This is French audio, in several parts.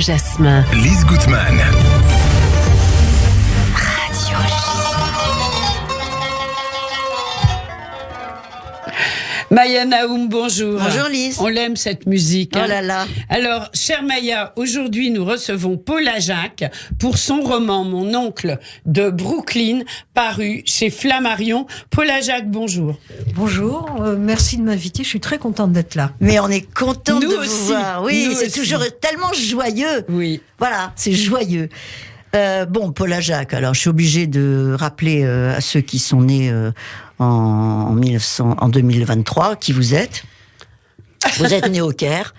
jasmin. Lise Gutmann. Radio Maya Naoum, bonjour. Bonjour Lise. On l'aime cette musique. Oh là là. Alors, chère Maya, aujourd'hui nous recevons Paula Jacques pour son roman Mon oncle de Brooklyn, paru chez Flammarion. Paula Jacques, bonjour. Bonjour, merci de m'inviter, je suis très contente d'être là. Mais on est contente Nous de aussi. vous voir. Oui, Nous c'est aussi. toujours tellement joyeux. Oui. Voilà, c'est joyeux. Bon, Paula Jacques, alors je suis obligée de rappeler à ceux qui sont nés en 2023 qui vous êtes. Vous êtes nés au Caire.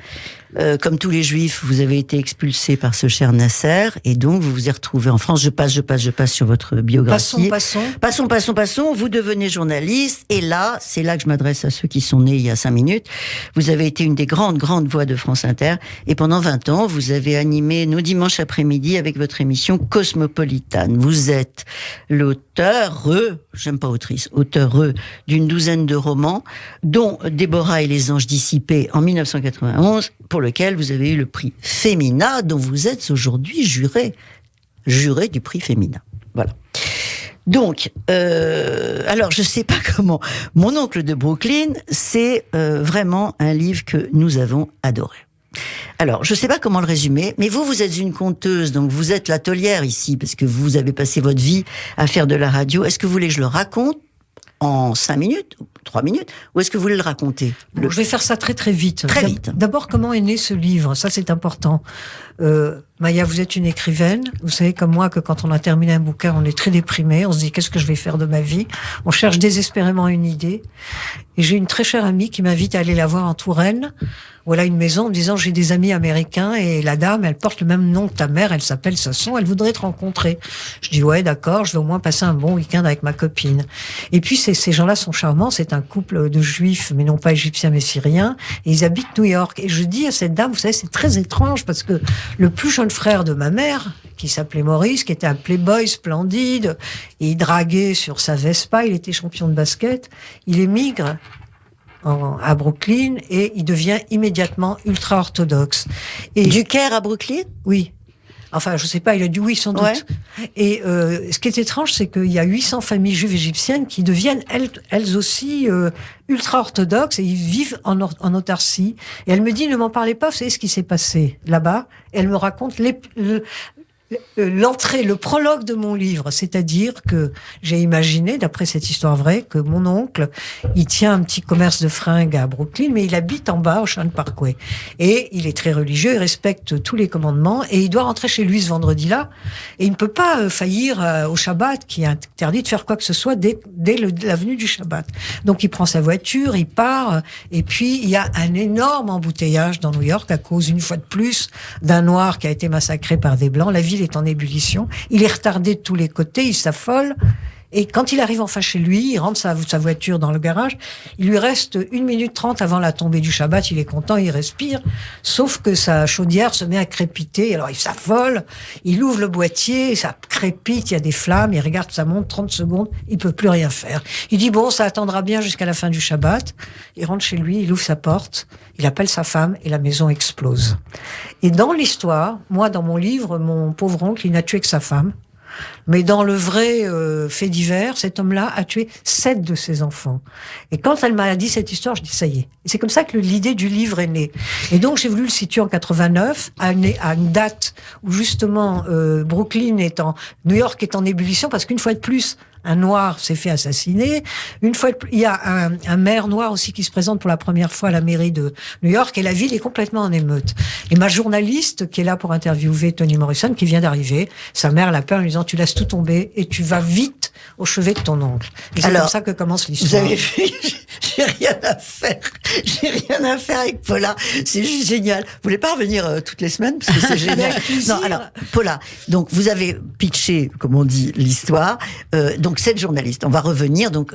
Comme tous les Juifs, vous avez été expulsés par ce cher Nasser, et donc vous vous êtes retrouvés en France. Je passe sur votre biographie. Passons. Vous devenez journaliste, et là, c'est là que je m'adresse à ceux qui sont nés il y a 5 minutes. Vous avez été une des grandes voix de France Inter, et pendant 20 ans, vous avez animé nos dimanches après-midi avec votre émission Cosmopolitane. Vous êtes l'auteur, d'une douzaine de romans, dont Déborah et les anges dissipés en 1991, pour lequel vous avez eu le prix Femina, dont vous êtes aujourd'hui juré du prix Femina. Voilà. Donc, alors je sais pas comment. Mon oncle de Brooklyn, c'est vraiment un livre que nous avons adoré. Alors, je sais pas comment le résumer, mais vous êtes une conteuse, donc vous êtes la taulière ici, parce que vous avez passé votre vie à faire de la radio. Est-ce que vous voulez que je le raconte en 5 minutes, 3 minutes, ou est-ce que vous voulez le raconter? Bon, je vais faire ça très vite. Très vite. D'abord, comment est né ce livre? Ça, c'est important. Maya, vous êtes une écrivaine. Vous savez comme moi que quand on a terminé un bouquin, on est très déprimé. On se dit, qu'est-ce que je vais faire de ma vie? On cherche désespérément une idée. Et j'ai une très chère amie qui m'invite à aller la voir en Touraine, où elle a une maison, en me disant, j'ai des amis américains, et la dame, elle porte le même nom que ta mère, elle s'appelle Sasson, elle voudrait te rencontrer. Je dis, ouais, d'accord, je vais au moins passer un bon week-end avec ma copine. Et puis, ces gens-là sont charmants, c'est un couple de juifs, mais non pas égyptiens, mais syriens, et ils habitent New York. Et je dis à cette dame, vous savez, c'est très étrange, parce que le plus jeune frère de ma mère, qui s'appelait Maurice, qui était un playboy splendide, et il draguait sur sa Vespa, il était champion de basket, il émigre à Brooklyn, et il devient immédiatement ultra-orthodoxe. Et Du Caire à Brooklyn? oui. Enfin, je sais pas, il a dit oui, sans doute. Ouais. Et ce qui est étrange, c'est qu'il y a 800 familles juives égyptiennes qui deviennent, elles aussi, ultra-orthodoxes, et ils vivent en autarcie. Et elle me dit, ne m'en parlez pas, vous savez ce qui s'est passé là-bas? Et elle me raconte l'entrée, le prologue de mon livre, c'est-à-dire que j'ai imaginé, d'après cette histoire vraie, que mon oncle, il tient un petit commerce de fringues à Brooklyn, mais il habite en bas, au Shan Parkway. Et il est très religieux, il respecte tous les commandements, et il doit rentrer chez lui ce vendredi-là, et il ne peut pas faillir au Shabbat, qui est interdit de faire quoi que ce soit dès la venue du Shabbat. Donc il prend sa voiture, il part, et puis il y a un énorme embouteillage dans New York, à cause, une fois de plus, d'un noir qui a été massacré par des blancs. La ville est en ébullition, il est retardé de tous les côtés, il s'affole, et quand il arrive enfin chez lui, il rentre sa voiture dans le garage, il lui reste 1 minute 30 avant la tombée du Shabbat, il est content, il respire, sauf que sa chaudière se met à crépiter, alors il s'affole, il ouvre le boîtier, ça crépite, il y a des flammes, il regarde sa montre, 30 secondes, il peut plus rien faire. Il dit bon, ça attendra bien jusqu'à la fin du Shabbat, il rentre chez lui, il ouvre sa porte, il appelle sa femme, et la maison explose. Et dans l'histoire, moi dans mon livre, mon pauvre oncle, il n'a tué que sa femme. Mais dans le vrai fait divers, cet homme-là a tué 7 de ses enfants. Et quand elle m'a dit cette histoire, je dis ça y est. Et c'est comme ça que l'idée du livre est née. Et donc j'ai voulu le situer en 89, à une date où justement Brooklyn New York est en ébullition, parce qu'une fois de plus, un noir s'est fait assassiner. Une fois, il y a un maire noir aussi qui se présente pour la première fois à la mairie de New York, et la ville est complètement en émeute. Et ma journaliste, qui est là pour interviewer Toni Morrison, qui vient d'arriver, sa mère l'appelle en lui disant, tu laisses tout tomber et tu vas vite au chevet de ton oncle. Et c'est comme ça que commence l'histoire. Vous avez vu, j'ai rien à faire. J'ai rien à faire avec Paula. C'est juste génial. Vous voulez pas revenir toutes les semaines, parce que c'est génial. Non, alors, Paula, donc vous avez pitché, comme on dit, l'histoire. Donc cette journaliste, on va revenir. Donc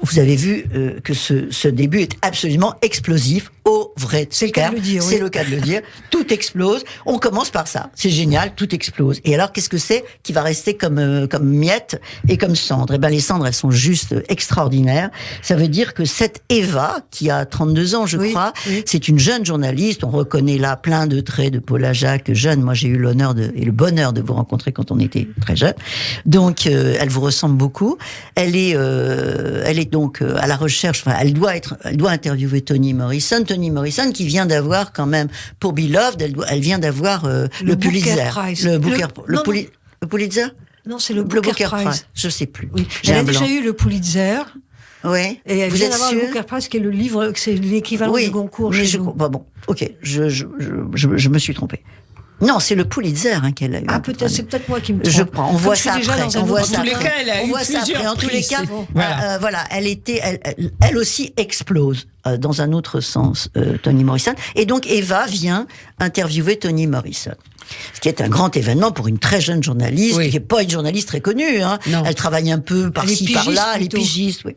vous avez vu que ce début est absolument explosif. au vrai C'est le cas de le dire, C'est oui. le cas de le dire. Tout explose. On commence par ça. C'est génial, tout explose. Et alors, qu'est-ce que c'est qui va rester comme miettes et comme cendres? Eh ben, les cendres, elles sont juste extraordinaires. Ça veut dire que cette Eva, qui a 32 ans, je crois, c'est une jeune journaliste. On reconnaît là plein de traits de Paula Jacques jeune. Moi, j'ai eu l'honneur et le bonheur de vous rencontrer quand on était très jeune. Donc, elle vous ressemble beaucoup. Elle est donc à la recherche. Enfin, elle doit interviewer Toni Morrison. Toni Morrison qui vient d'avoir quand même pour Beloved, elle vient d'avoir le Pulitzer, le Pulitzer. Non, c'est le Booker Prize. Je sais plus. Oui. Elle a déjà eu le Pulitzer. Oui. Et elle Vous vient êtes d'avoir sûr? le Booker Prize, qui est le livre, c'est l'équivalent du Goncourt chez nous. Bon, ok, je me suis trompée. Non, c'est le Pulitzer qu'elle a eu. Ah, peut-être, c'est peut-être moi qui me trompe. Je crois. On voit ça après. En tous les cas, elle a eu plusieurs En tous les cas, Voilà. elle aussi explose dans un autre sens, Toni Morrison. Et donc Eva vient interviewer Toni Morrison. Ce qui est un grand événement pour une très jeune journaliste, qui n'est pas une journaliste très connue. Elle travaille un peu par-ci, par-là, elle est pigiste. Oui.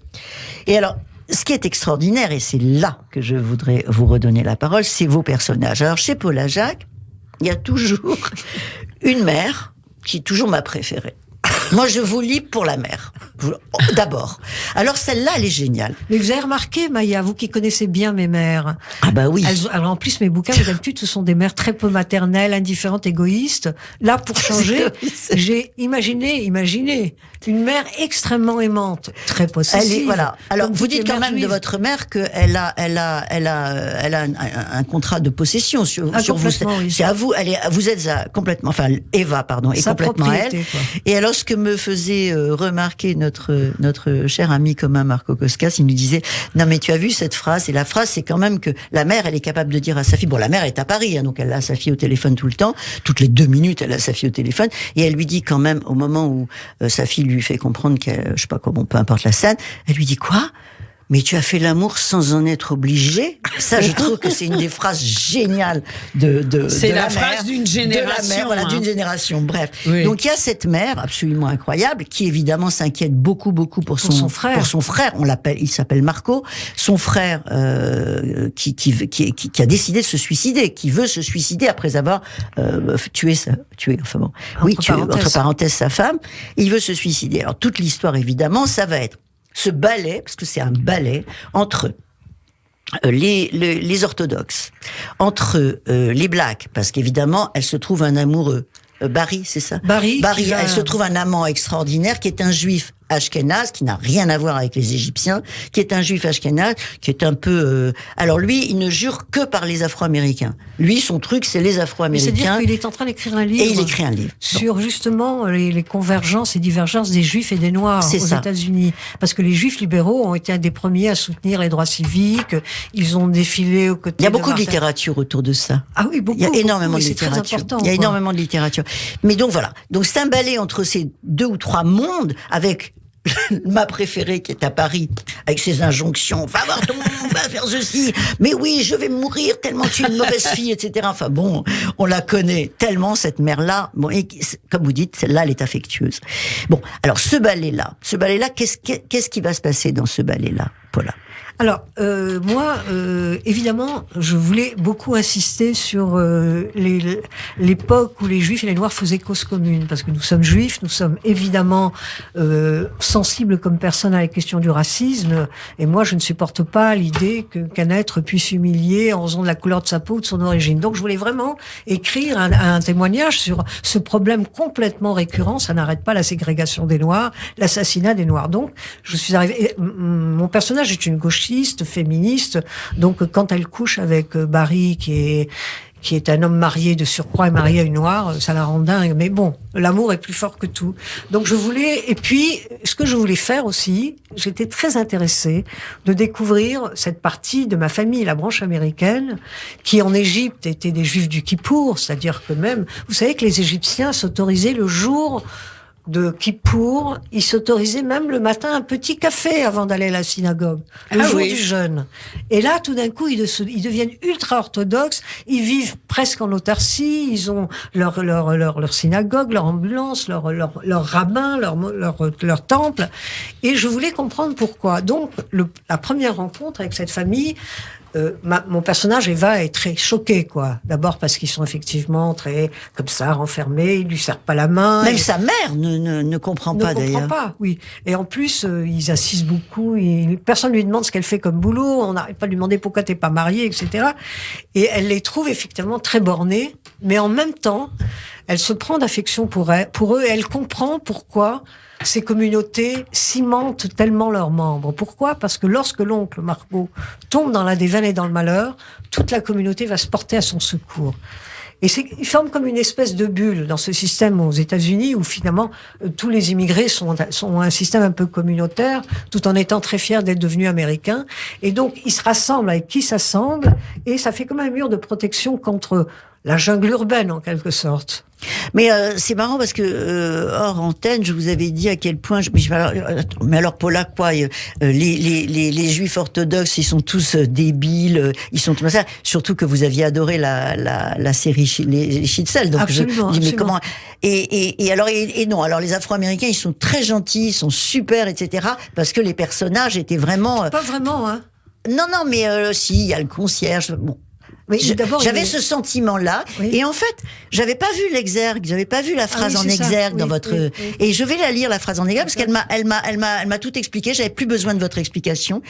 Et alors, ce qui est extraordinaire, et c'est là que je voudrais vous redonner la parole, c'est vos personnages. Alors, chez Paula Jacques, il y a toujours une mère qui est toujours ma préférée. Moi, je vous lis pour la mère. D'abord. Alors, celle-là, elle est géniale. Mais vous avez remarqué, Maya, vous qui connaissez bien mes mères. Ah bah oui. Alors, en plus, mes bouquins, d'habitude, ce sont des mères très peu maternelles, indifférentes, égoïstes. Là, pour changer, j'ai imaginé une mère extrêmement aimante, très possessive. Voilà. Alors, comme vous toutes les dites quand mères même de juives. votre mère qu'elle a un contrat de possession sur vous. Oui. C'est à vous. Vous êtes complètement, enfin, Eva, pardon, est Sa complètement à elle. propriété, quoi. Et alors, ce que me faisait remarquer notre cher ami commun Marco Koskas, il nous disait, non mais tu as vu cette phrase, et la phrase c'est quand même que la mère, elle est capable de dire à sa fille, bon, la mère est à Paris, donc elle a sa fille au téléphone tout le temps, toutes les 2 minutes elle a sa fille au téléphone, et elle lui dit quand même, au moment où sa fille lui fait comprendre qu'elle, je sais pas comment, peu importe la scène, elle lui dit quoi? Mais tu as fait l'amour sans en être obligé. Ça, je trouve que c'est une des phrases géniales c'est de la la phrase mère, d'une génération. De la mère, voilà, d'une génération. Bref. Oui. Donc il y a cette mère absolument incroyable qui évidemment s'inquiète beaucoup pour son frère. Pour son frère, il s'appelle Marco. Son frère qui a décidé de se suicider, qui veut se suicider après avoir tué entre parenthèses sa femme. Il veut se suicider. Alors toute l'histoire évidemment, ça va être ce ballet, parce que c'est un ballet, entre les orthodoxes, entre les blacks, parce qu'évidemment, elle se trouve un amoureux. Barry, c'est ça? Barry, elle se trouve un amant extraordinaire qui est un juif ashkénaze, qui n'a rien à voir avec les Égyptiens, qui est un juif ashkénaze, qui est un peu... Alors lui, il ne jure que par les Afro-Américains. Lui, son truc, c'est les Afro-Américains. C'est-à-dire qu'il est en train d'écrire un livre. Et il écrit un livre. Sur justement les convergences et divergences des Juifs et des Noirs aux États-Unis. Parce que les Juifs libéraux ont été un des premiers à soutenir les droits civiques. Ils ont défilé aux côtés. Il y a beaucoup de littérature autour de ça. Ah oui, beaucoup. Il y a énormément de littérature. littérature. Il y a énormément de littérature. Mais donc voilà. Donc c'est un balai entre ces 2 ou 3 mondes avec ma préférée qui est à Paris, avec ses injonctions, va voir ton monde, va faire ceci, mais oui, je vais mourir tellement tu es une mauvaise fille, etc. Enfin bon, on la connaît tellement, cette mère-là. Bon, et comme vous dites, celle-là, elle est affectueuse. Bon, alors ce ballet-là, qu'est-ce qui va se passer dans ce ballet-là, Paula? Alors, moi, évidemment, je voulais beaucoup insister sur l'époque où les Juifs et les Noirs faisaient cause commune, parce que nous sommes Juifs, nous sommes évidemment sensibles comme personne à la question du racisme, et moi, je ne supporte pas l'idée qu'un être puisse humilier en raison de la couleur de sa peau ou de son origine. Donc, je voulais vraiment écrire un témoignage sur ce problème complètement récurrent. Ça n'arrête pas la ségrégation des Noirs, l'assassinat des Noirs. Donc, je suis arrivée... Mon personnage est une gauchiste, féministe, donc quand elle couche avec Barry, qui est un homme marié de surcroît et marié à une noire, ça la rend dingue. Mais bon, l'amour est plus fort que tout. Donc et puis, ce que je voulais faire aussi, j'étais très intéressée de découvrir cette partie de ma famille, la branche américaine, qui en Égypte était des Juifs du Kippour, c'est-à-dire que même, vous savez que les Égyptiens s'autorisaient le jour de Kippour, ils s'autorisaient même le matin un petit café avant d'aller à la synagogue, le jour du jeûne. Et là, tout d'un coup, ils deviennent ultra orthodoxes, ils vivent presque en autarcie, ils ont leur synagogue, leur ambulance, leur rabbin, leur temple. Et je voulais comprendre pourquoi. Donc, la première rencontre avec cette famille, mon personnage, Eva, est très choquée, quoi. D'abord parce qu'ils sont effectivement très, comme ça, renfermés, ils lui serrent pas la main. Même sa mère ne comprend pas, d'ailleurs. Ne comprend pas, oui. Et en plus, ils assistent beaucoup, personne lui demande ce qu'elle fait comme boulot, on n'arrête pas de lui demander pourquoi t'es pas mariée, etc. Et elle les trouve effectivement très bornés, mais en même temps, elle se prend d'affection pour eux, et elle comprend pourquoi ces communautés cimentent tellement leurs membres. Pourquoi ? Parce que lorsque l'oncle Margot tombe dans la déveine et dans le malheur, toute la communauté va se porter à son secours. Et ils forment comme une espèce de bulle dans ce système aux États-Unis où finalement tous les immigrés sont un système un peu communautaire, tout en étant très fiers d'être devenus américains. Et donc ils se rassemblent avec qui s'assemblent, et ça fait comme un mur de protection contre la jungle urbaine en quelque sorte. Mais c'est marrant parce que hors antenne, je vous avais dit à quel point. Mais alors Paula, quoi les juifs orthodoxes, ils sont tous débiles, ils sont tout ça. Surtout que vous aviez adoré la série les Schitzel. Donc absolument, je dis, mais absolument. comment et alors non. Alors les Afro-Américains, ils sont très gentils, ils sont super, etc. Parce que les personnages étaient vraiment. Pas vraiment, hein. Non, mais si, il y a le concierge. Bon. Mais d'abord, j'avais ce sentiment-là, oui. Et en fait, j'avais pas vu l'exergue, j'avais pas vu la phrase en exergue dans votre. Oui. Et je vais la lire la phrase en exergue parce qu'elle m'a tout expliqué. J'avais plus besoin de votre explication.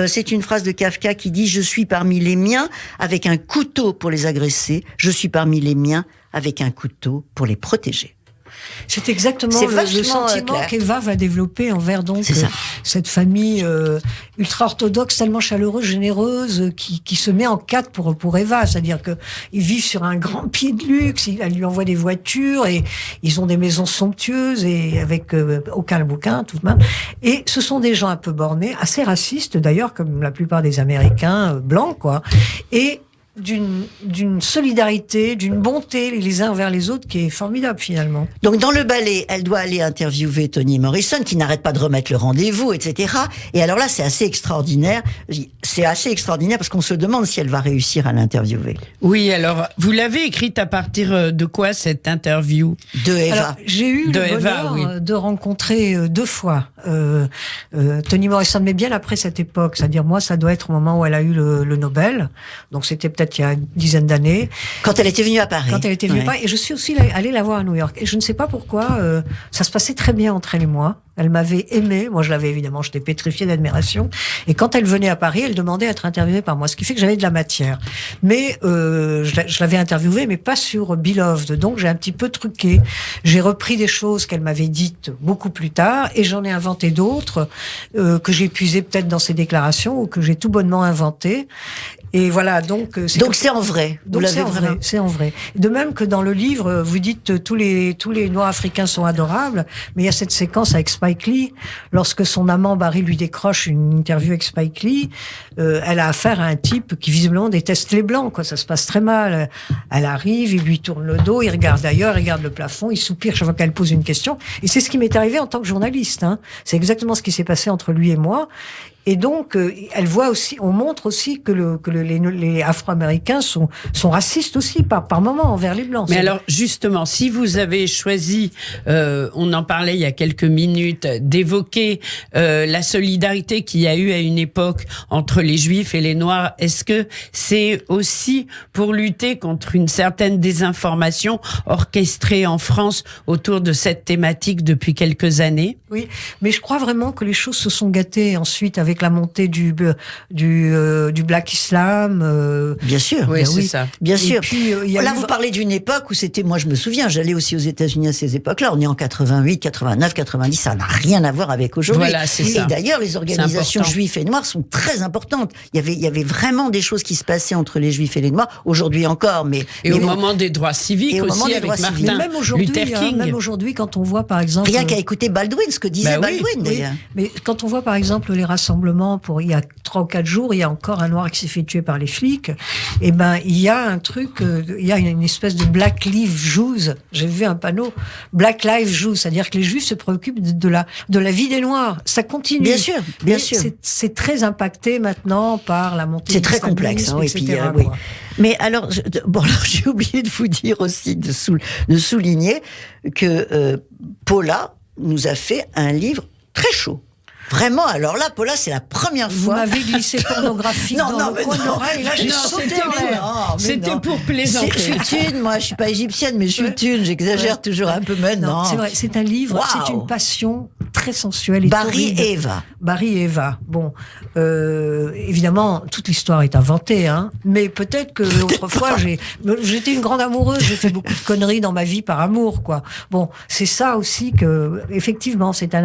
C'est une phrase de Kafka qui dit: je suis parmi les miens avec un couteau pour les agresser. Je suis parmi les miens avec un couteau pour les protéger. C'est exactement le sentiment qu'Eva va développer envers donc cette famille ultra orthodoxe, tellement chaleureuse, généreuse, qui se met en cadre pour Eva. C'est-à-dire que ils vivent sur un grand pied de luxe, elle lui envoie des voitures et ils ont des maisons somptueuses et avec aucun bouquin tout de même. Et ce sont des gens un peu bornés, assez racistes d'ailleurs, comme la plupart des Américains blancs, quoi. Et d'une solidarité, d'une bonté les uns envers les autres qui est formidable finalement. Donc dans le ballet, elle doit aller interviewer Toni Morrison qui n'arrête pas de remettre le rendez-vous, etc. Et alors là, c'est assez extraordinaire. C'est assez extraordinaire parce qu'on se demande si elle va réussir à l'interviewer. Oui, alors vous l'avez écrite à partir de quoi cette interview ? De Eva. Alors, j'ai eu le bonheur de rencontrer 2 fois Toni Morrison, mais bien après cette époque. C'est-à-dire moi, ça doit être au moment où elle a eu le Nobel. Donc c'était peut-être il y a une dizaine d'années. Quand elle était venue à Paris. Quand elle était venue à Paris. Et je suis aussi allée la voir à New York. Et je ne sais pas pourquoi, ça se passait très bien entre elle et moi. Elle m'avait aimée. Moi, je l'avais évidemment, j'étais pétrifiée d'admiration. Et quand elle venait à Paris, elle demandait à être interviewée par moi. Ce qui fait que j'avais de la matière. Mais, je l'avais interviewée, mais pas sur Beloved. Donc, j'ai un petit peu truqué. J'ai repris des choses qu'elle m'avait dites beaucoup plus tard. Et j'en ai inventé d'autres, que j'ai puisées peut-être dans ses déclarations ou que j'ai tout bonnement inventées. Et voilà, donc c'est en vrai. Donc c'est en vrai. De même que dans le livre, vous dites tous les Noirs africains sont adorables, mais il y a cette séquence avec Spike Lee, lorsque son amant Barry lui décroche une interview avec Spike Lee, elle a affaire à un type qui visiblement déteste les blancs, quoi. Ça se passe très mal. Elle arrive, il lui tourne le dos, il regarde ailleurs, il regarde le plafond, il soupire chaque fois qu'elle pose une question. Et c'est ce qui m'est arrivé en tant que journaliste. Hein. C'est exactement ce qui s'est passé entre lui et moi. Et donc, elle voit aussi, on montre aussi que les Afro-Américains sont racistes aussi par moments envers les Blancs. Mais alors, justement, si vous avez choisi, on en parlait il y a quelques minutes, d'évoquer la solidarité qu'il y a eu à une époque entre les Juifs et les Noirs, est-ce que c'est aussi pour lutter contre une certaine désinformation orchestrée en France autour de cette thématique depuis quelques années ? Oui, mais je crois vraiment que les choses se sont gâtées ensuite avec la montée du Black Islam. Bien sûr, oui, c'est ça. Bien sûr. Puis, là, vous parlez d'une époque où c'était, moi je me souviens, j'allais aussi aux États-Unis à ces époques-là. On est en 88, 89, 90, ça n'a rien à voir avec aujourd'hui. Voilà, c'est ça. Et d'ailleurs, les organisations juives et noires sont très importantes. Il y avait vraiment des choses qui se passaient entre les Juifs et les Noirs. Aujourd'hui encore, mais au moment des droits civiques aussi, avec Martin Luther King. Même aujourd'hui, quand on voit par exemple, rien qu'à écouter Baldwin, ce que disait Baldwin d'ailleurs. Mais quand on voit par exemple les rassemblements il y a 3 ou 4 jours, il y a encore un noir qui s'est fait tuer par les flics. Et ben, il y a un truc, il y a une espèce de Black Lives Jews. J'ai vu un panneau Black Lives Jews, c'est-à-dire que les Juifs se préoccupent de la vie des Noirs. Ça continue. Bien sûr, bien sûr. C'est très impacté maintenant par la montée. C'est très complexe, hein, etc. Oui. Mais alors, j'ai oublié de vous dire aussi de souligner que Paula nous a fait un livre très chaud. Vraiment, alors là, Paula, c'est la première Vous fois. m'avez glissé pornographique dans le coin de l'oreille, là j'ai sauté en l'air. C'était pour plaisanter. Je suis une, moi, je suis pas égyptienne, mais je suis une, j'exagère toujours un peu maintenant. Non, c'est vrai, c'est un livre, c'est une passion très sensuelle et Barry torride. et Eva. Barry et Eva. Bon, évidemment, toute l'histoire est inventée, hein, mais peut-être que autrefois, j'étais une grande amoureuse, j'ai fait beaucoup de conneries dans ma vie par amour, quoi. Bon, c'est ça aussi que, effectivement, c'était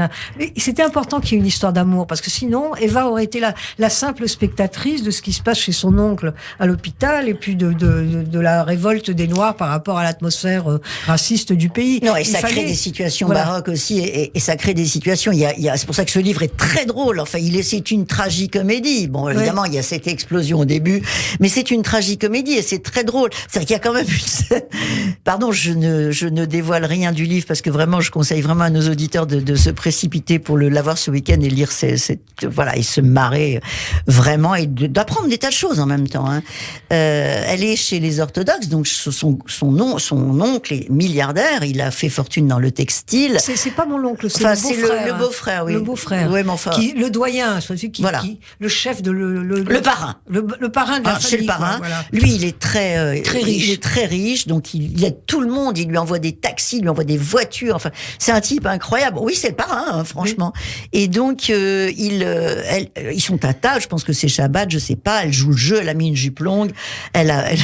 important qu'il y ait une histoire d'amour, parce que sinon, Eva aurait été la simple spectatrice de ce qui se passe chez son oncle à l'hôpital, et puis de la révolte des Noirs par rapport à l'atmosphère raciste du pays. Non, et ça crée des situations baroques aussi, et ça crée des situations. C'est pour ça que ce livre est très drôle. Enfin, c'est une tragicomédie. Bon, évidemment, il y a cette explosion au début, mais c'est une tragicomédie et c'est très drôle. C'est-à-dire qu'il y a quand même une scène... Pardon, je ne dévoile rien du livre parce que vraiment, je conseille vraiment à nos auditeurs de se précipiter pour l'avoir ce week-end et lire et se marrer vraiment et d'apprendre des tas de choses en même temps. Hein. Elle est chez les orthodoxes, donc son oncle est milliardaire. Il a fait fortune dans le textile. C'est pas mon oncle, c'est le beau-frère. Oui. Le beau-frère. Oui, mais enfin... le doyen, celui le chef de le parrain. Le parrain de la famille. C'est le parrain. Voilà. Lui, il est très riche. Il est très riche, donc il aide tout le monde. Il lui envoie des taxis, il lui envoie des voitures. Enfin, c'est un type incroyable. Oui, c'est le parrain, hein, franchement. Oui. Et donc, ils sont à table. Je pense que c'est Shabbat, je sais pas. Elle joue le jeu. Elle a mis une jupe longue.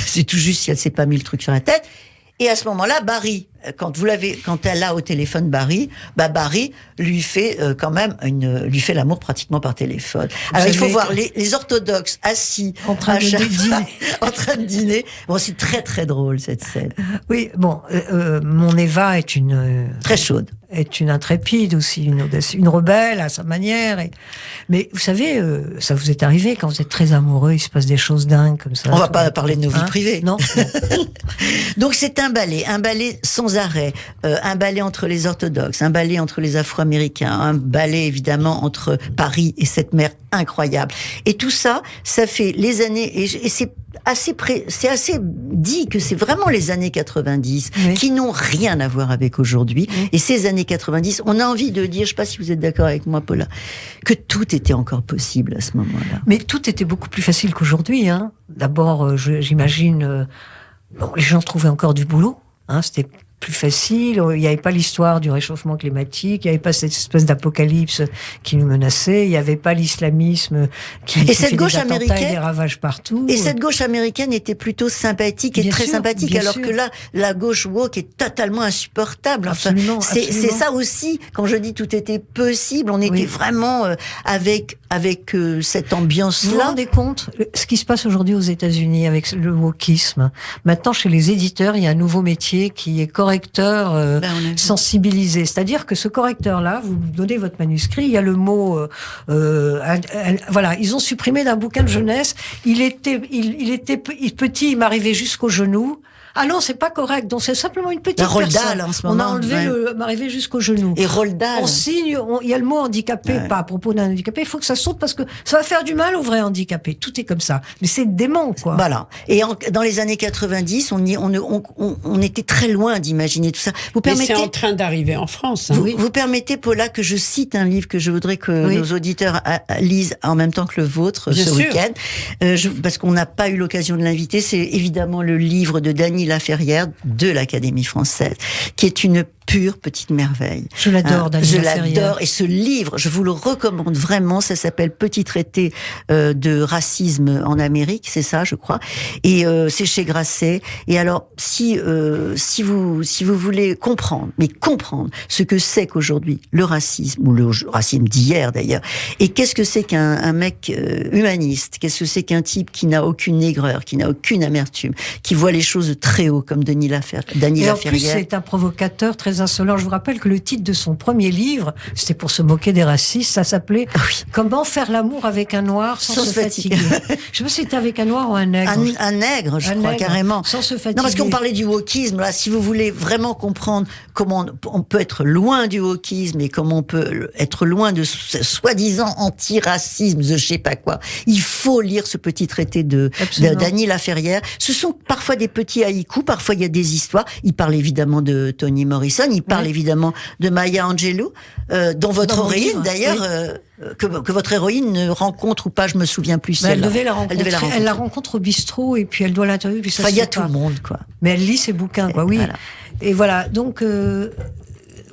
C'est tout juste si elle s'est pas mis le truc sur la tête. Et à ce moment-là, Barry, quand elle a au téléphone Barry lui fait quand même lui fait l'amour pratiquement par téléphone. Alors il faut voir les orthodoxes assis en train de dîner. Bon, c'est très très drôle cette scène. Oui, bon, mon Eva est une très chaude. Est une intrépide aussi, une rebelle à sa manière. Mais vous savez, ça vous est arrivé quand vous êtes très amoureux, il se passe des choses dingues comme ça. On va pas parler de nos vies privées. Non. Donc c'est un ballet sans arrêt, un ballet entre les orthodoxes, un ballet entre les Afro-Américains, un ballet évidemment entre Paris et cette mer incroyable. Et tout ça, ça fait les années, et c'est assez dit que c'est vraiment les années 90 qui n'ont rien à voir avec aujourd'hui. Et ces années 90, on a envie de dire, je sais pas si vous êtes d'accord avec moi, Paula, que tout était encore possible à ce moment-là. Mais tout était beaucoup plus facile qu'aujourd'hui, hein. D'abord, j'imagine, les gens trouvaient encore du boulot, hein, c'était plus facile, il n'y avait pas l'histoire du réchauffement climatique, il n'y avait pas cette espèce d'apocalypse qui nous menaçait, il n'y avait pas l'islamisme qui fait des attentats et des ravages partout. Et cette gauche américaine était plutôt sympathique et très sympathique, alors que là, la gauche woke est totalement insupportable. Absolument, enfin, c'est ça aussi, quand je dis tout était possible, on était vraiment avec cette ambiance-là. Vous vous rendez compte, ce qui se passe aujourd'hui aux États-Unis avec le wokisme. Maintenant, chez les éditeurs, il y a un nouveau métier qui est correcteur sensibilisé. C'est-à-dire que ce correcteur-là, vous donnez votre manuscrit, il y a le mot... voilà, ils ont supprimé d'un bouquin de jeunesse, il était petit, il m'arrivait jusqu'au genou. Ah non, c'est pas correct. Donc c'est simplement une petite personne. En ce moment. On a enlevé m'arriver jusqu'au genou. Et Roald Dahl. On signe, il y a le mot handicapé, pas à propos d'un handicapé. Il faut que ça saute parce que ça va faire du mal aux vrais handicapés. Tout est comme ça. Mais c'est dément, quoi. Voilà. Et dans les années 90, on était très loin d'imaginer tout ça. Mais c'est en train d'arriver en France. Hein. Vous permettez, Paula, que je cite un livre que je voudrais que nos auditeurs lisent en même temps que le vôtre ce week-end. Parce qu'on n'a pas eu l'occasion de l'inviter. C'est évidemment le livre de Dany Laferrière de l'Académie française, qui est une pure petite merveille. Je l'adore, Dany Laferrière. Je l'adore, et ce livre, je vous le recommande vraiment, ça s'appelle Petit traité de racisme en Amérique, c'est ça, je crois, et c'est chez Grasset. Et alors, si vous voulez comprendre ce que c'est qu'aujourd'hui le racisme, ou le racisme d'hier d'ailleurs, et qu'est-ce que c'est qu'un mec humaniste, qu'est-ce que c'est qu'un type qui n'a aucune aigreur, qui n'a aucune amertume, qui voit les choses très haut, comme Dany Laferrière. Et en plus, c'est un provocateur très insolent. Je vous rappelle que le titre de son premier livre, c'était pour se moquer des racistes, ça s'appelait Comment faire l'amour avec un noir sans se fatiguer. Je sais pas si c'était avec un noir ou un nègre. Un nègre, je crois, carrément. Sans se fatiguer. Non, parce qu'on parlait du wokisme. Là, si vous voulez vraiment comprendre comment on peut être loin du wokisme et comment on peut être loin de soi-disant anti-racisme, je sais pas quoi, il faut lire ce petit traité de Dany Laferrière. Ce sont parfois des petits haïkus haricots, parfois il y a des histoires. Il parle évidemment de Toni Morrison, il parle évidemment de Maya Angelou, dont votre héroïne d'ailleurs, que votre héroïne ne rencontre ou pas, je me souviens plus. Elle devait la rencontrer. Elle la rencontre au bistrot et puis elle doit l'interviewer. Enfin, il y a tout le monde, quoi. Mais elle lit ses bouquins, quoi. Oui. Voilà. Et voilà. Donc,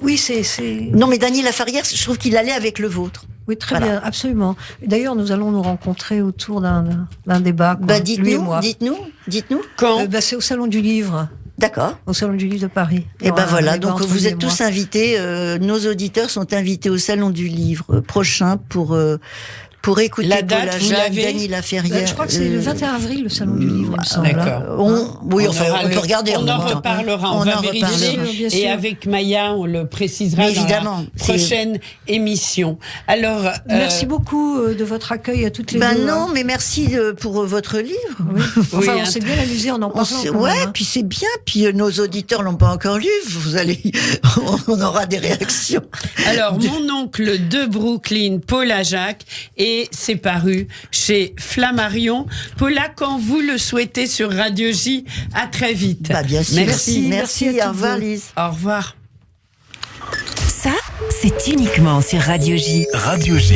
oui, c'est. Non, mais Dany Laferrière, je trouve qu'il allait avec le vôtre. Oui, très bien, absolument. D'ailleurs, nous allons nous rencontrer autour d'un débat. Quoi, dites-nous. Quand c'est au Salon du Livre. D'accord. Au Salon du Livre de Paris. Et ben voilà, donc vous êtes tous invités, nos auditeurs sont invités au Salon du Livre prochain pour écouter la date, Paul Hajac, Dany Laferrière. Je crois que c'est le 21 avril, le Salon du Livre, il me semble. D'accord. On peut regarder. On en reparlera, on va vérifier. Et avec Maya, on le précisera dans la prochaine émission. Alors, merci beaucoup de votre accueil à toutes les deux. Non, mais merci pour votre livre. Oui. Enfin, on s'est bien amusé en parlant. Puis c'est bien. Puis nos auditeurs l'ont pas encore lu. On aura des réactions. Alors, mon oncle de Brooklyn, Paul Hajac, et c'est paru chez Flammarion. Paula, quand vous le souhaitez sur Radio J, à très vite. Bien sûr. Merci. Au revoir, Lise. Au revoir. Ça, c'est uniquement sur Radio J. Radio J.